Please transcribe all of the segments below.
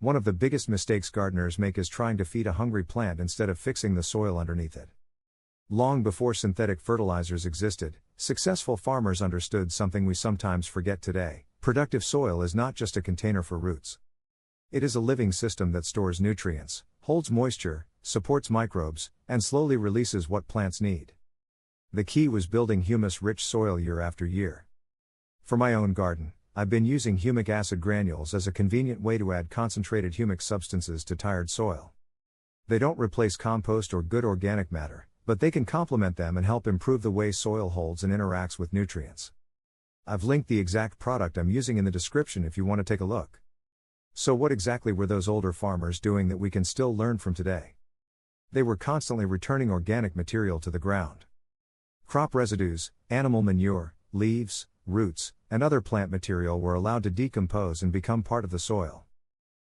One of the biggest mistakes gardeners make is trying to feed a hungry plant instead of fixing the soil underneath it. Long before synthetic fertilizers existed, successful farmers understood something we sometimes forget today: productive soil is not just a container for roots. It is a living system that stores nutrients, holds moisture, supports microbes, and slowly releases what plants need. The key was building humus-rich soil year after year. For my own garden, I've been using humic acid granules as a convenient way to add concentrated humic substances to tired soil. They don't replace compost or good organic matter, but they can complement them and help improve the way soil holds and interacts with nutrients. I've linked the exact product I'm using in the description if you want to take a look. So what exactly were those older farmers doing that we can still learn from today? They were constantly returning organic material to the ground. Crop residues, animal manure, leaves, roots, and other plant material were allowed to decompose and become part of the soil.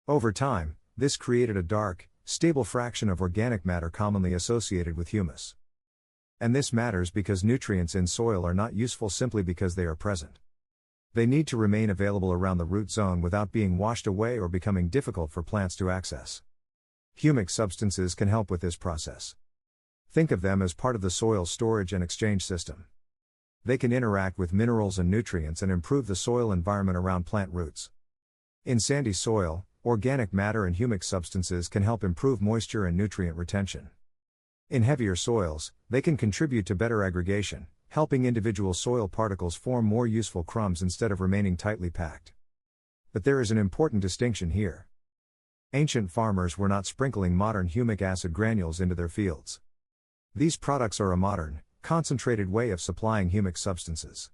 Over time, this created a dark, stable fraction of organic matter commonly associated with humus. And this matters because nutrients in soil are not useful simply because they are present. They need to remain available around the root zone without being washed away or becoming difficult for plants to access. Humic substances can help with this process. Think of them as part of the soil storage and exchange system. They can interact with minerals and nutrients and improve the soil environment around plant roots. In sandy soil, organic matter and humic substances can help improve moisture and nutrient retention. In heavier soils, they can contribute to better aggregation, helping individual soil particles form more useful crumbs instead of remaining tightly packed. But there is an important distinction here. Ancient farmers were not sprinkling modern humic acid granules into their fields. These products are a modern, concentrated way of supplying humic substances.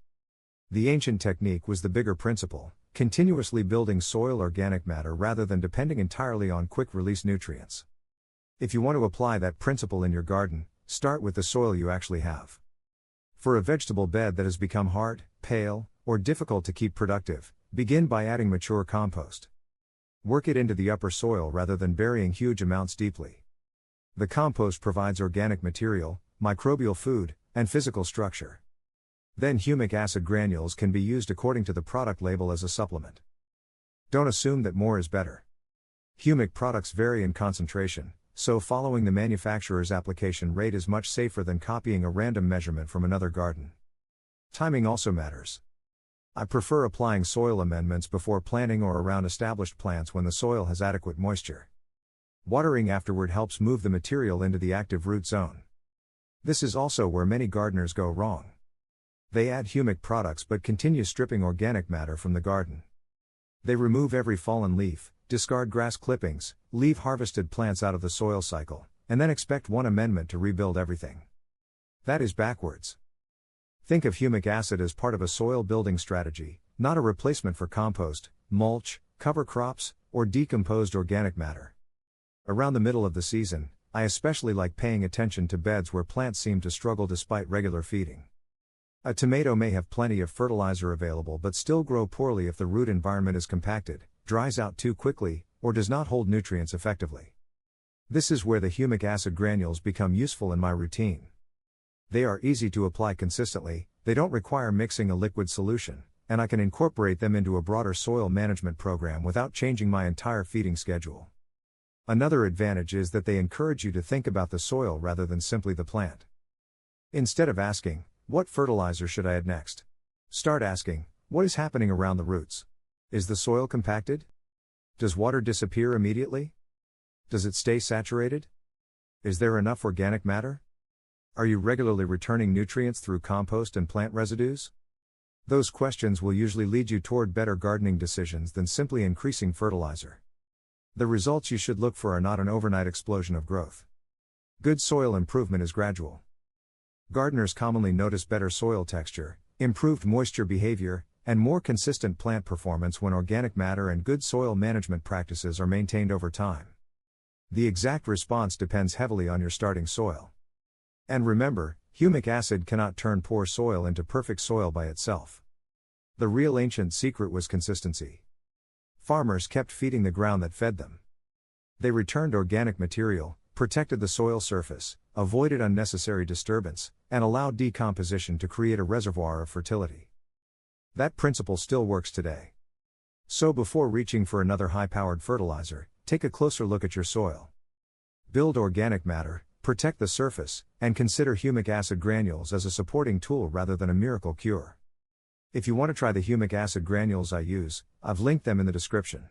The ancient technique was the bigger principle, continuously building soil organic matter rather than depending entirely on quick-release nutrients. If you want to apply that principle in your garden, start with the soil you actually have. For a vegetable bed that has become hard, pale, or difficult to keep productive, begin by adding mature compost. Work it into the upper soil rather than burying huge amounts deeply. The compost provides organic material, microbial food, and physical structure. Then humic acid granules can be used according to the product label as a supplement. Don't assume that more is better. Humic products vary in concentration, so following the manufacturer's application rate is much safer than copying a random measurement from another garden. Timing also matters. I prefer applying soil amendments before planting or around established plants when the soil has adequate moisture. Watering afterward helps move the material into the active root zone. This is also where many gardeners go wrong. They add humic products but continue stripping organic matter from the garden. They remove every fallen leaf, discard grass clippings, leave harvested plants out of the soil cycle, and then expect one amendment to rebuild everything. That is backwards. Think of humic acid as part of a soil building strategy, not a replacement for compost, mulch, cover crops, or decomposed organic matter. Around the middle of the season, I especially like paying attention to beds where plants seem to struggle despite regular feeding. A tomato may have plenty of fertilizer available but still grow poorly if the root environment is compacted, dries out too quickly, or does not hold nutrients effectively. This is where the humic acid granules become useful in my routine. They are easy to apply consistently, they don't require mixing a liquid solution, and I can incorporate them into a broader soil management program without changing my entire feeding schedule. Another advantage is that they encourage you to think about the soil rather than simply the plant. Instead of asking, "What fertilizer should I add next?" start asking, "What is happening around the roots? Is the soil compacted? Does water disappear immediately? Does it stay saturated? Is there enough organic matter? Are you regularly returning nutrients through compost and plant residues?" Those questions will usually lead you toward better gardening decisions than simply increasing fertilizer. The results you should look for are not an overnight explosion of growth. Good soil improvement is gradual. Gardeners commonly notice better soil texture, improved moisture behavior, and more consistent plant performance when organic matter and good soil management practices are maintained over time. The exact response depends heavily on your starting soil. And remember, humic acid cannot turn poor soil into perfect soil by itself. The real ancient secret was consistency. Farmers kept feeding the ground that fed them. They returned organic material, protected the soil surface, avoided unnecessary disturbance, and allowed decomposition to create a reservoir of fertility. That principle still works today. So before reaching for another high-powered fertilizer, take a closer look at your soil. Build organic matter, protect the surface, and consider humic acid granules as a supporting tool rather than a miracle cure. If you want to try the humic acid granules I use, I've linked them in the description.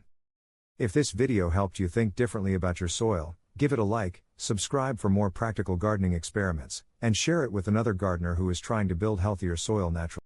If this video helped you think differently about your soil, give it a like, subscribe for more practical gardening experiments, and share it with another gardener who is trying to build healthier soil naturally.